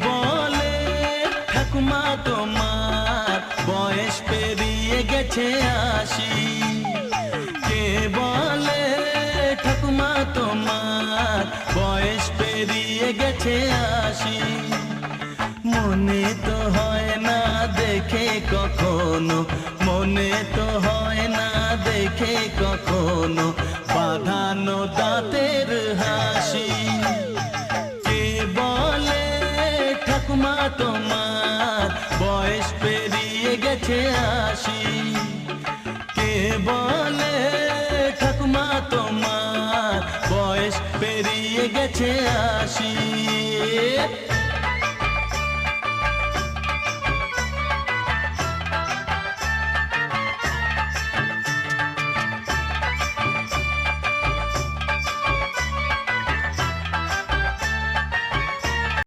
বলে ঠাকুমা তোমার বয়স পেরিয়ে গেছে ৮০? কে বলে ঠাকুমা তোমার বয়স পেরিয়ে গেছে ৮০? মনে তো হয় না দেখে কখনো, মনে তো হয় না দেখে কখনো বাঁধানো দাঁতের হাসি। কে বলে ঠাকুমা তোমার